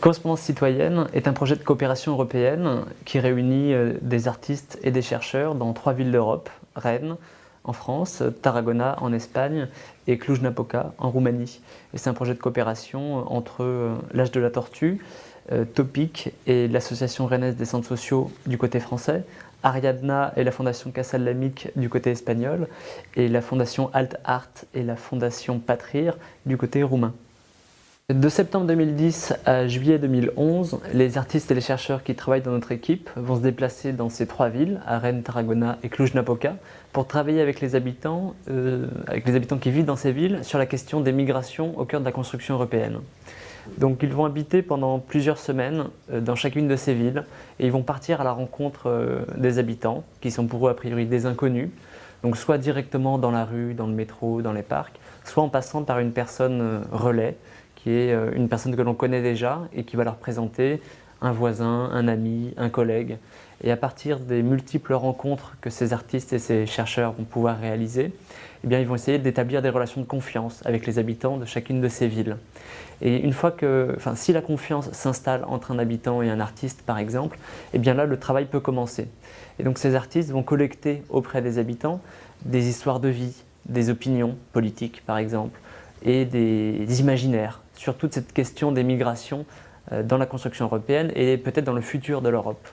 Correspondance citoyenne est un projet de coopération européenne qui réunit des artistes et des chercheurs dans 3 villes d'Europe, Rennes en France, Tarragona en Espagne et Cluj-Napoca en Roumanie. Et c'est un projet de coopération entre l'Âge de la Tortue, Topic et l'association rennaise des centres sociaux du côté français, Ariadna et la fondation Casal Lamic du côté espagnol et la fondation Alt Art et la fondation Patrir du côté roumain. De septembre 2010 à juillet 2011, les artistes et les chercheurs qui travaillent dans notre équipe vont se déplacer dans ces 3 villes, à Rennes, Tarragona et Cluj-Napoca, pour travailler avec les habitants qui vivent dans ces villes sur la question des migrations au cœur de la construction européenne. Donc ils vont habiter pendant plusieurs semaines dans chacune de ces villes et ils vont partir à la rencontre des habitants, qui sont pour eux a priori des inconnus, donc soit directement dans la rue, dans le métro, dans les parcs, soit en passant par une personne relais, qui est une personne que l'on connaît déjà et qui va leur présenter un voisin, un ami, un collègue. Et à partir des multiples rencontres que ces artistes et ces chercheurs vont pouvoir réaliser, eh bien, ils vont essayer d'établir des relations de confiance avec les habitants de chacune de ces villes. Et une fois si la confiance s'installe entre un habitant et un artiste par exemple, eh bien là le travail peut commencer. Et donc ces artistes vont collecter auprès des habitants des histoires de vie, des opinions politiques par exemple, et des imaginaires sur toute cette question des migrations dans la construction européenne et peut-être dans le futur de l'Europe.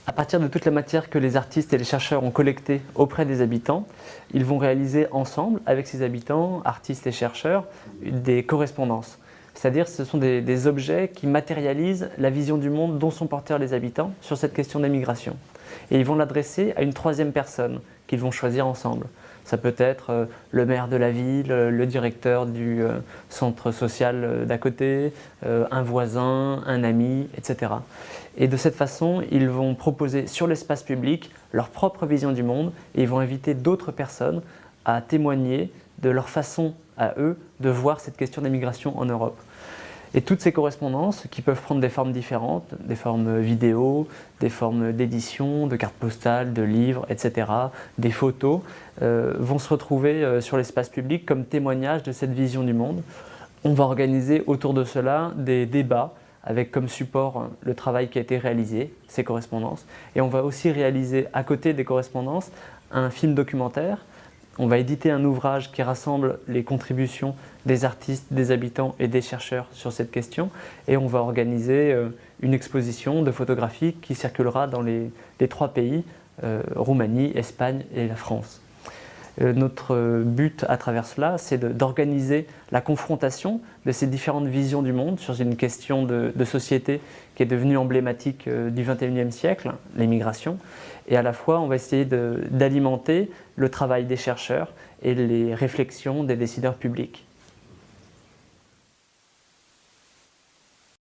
À partir de toute la matière que les artistes et les chercheurs ont collectée auprès des habitants, ils vont réaliser ensemble, avec ces habitants, artistes et chercheurs, des correspondances. C'est-à-dire ce sont des objets qui matérialisent la vision du monde dont sont porteurs les habitants sur cette question des migrations. Et ils vont l'adresser à une 3e personne qu'ils vont choisir ensemble. Ça peut être le maire de la ville, le directeur du centre social d'à côté, un voisin, un ami, etc. Et de cette façon, ils vont proposer sur l'espace public leur propre vision du monde et ils vont inviter d'autres personnes à témoigner de leur façon à eux de voir cette question des migrations en Europe. Et toutes ces correspondances, qui peuvent prendre des formes différentes, des formes vidéo, des formes d'édition, de cartes postales, de livres, etc., des photos, vont se retrouver sur l'espace public comme témoignage de cette vision du monde. On va organiser autour de cela des débats avec comme support le travail qui a été réalisé, ces correspondances. Et on va aussi réaliser à côté des correspondances un film documentaire. On va éditer un ouvrage qui rassemble les contributions des artistes, des habitants et des chercheurs sur cette question. Et on va organiser une exposition de photographie qui circulera dans les 3 pays, Roumanie, Espagne et la France. Notre but à travers cela, c'est d'organiser la confrontation de ces différentes visions du monde sur une question de société qui est devenue emblématique du XXIe siècle, les migrations. Et à la fois, on va essayer d'alimenter le travail des chercheurs et les réflexions des décideurs publics.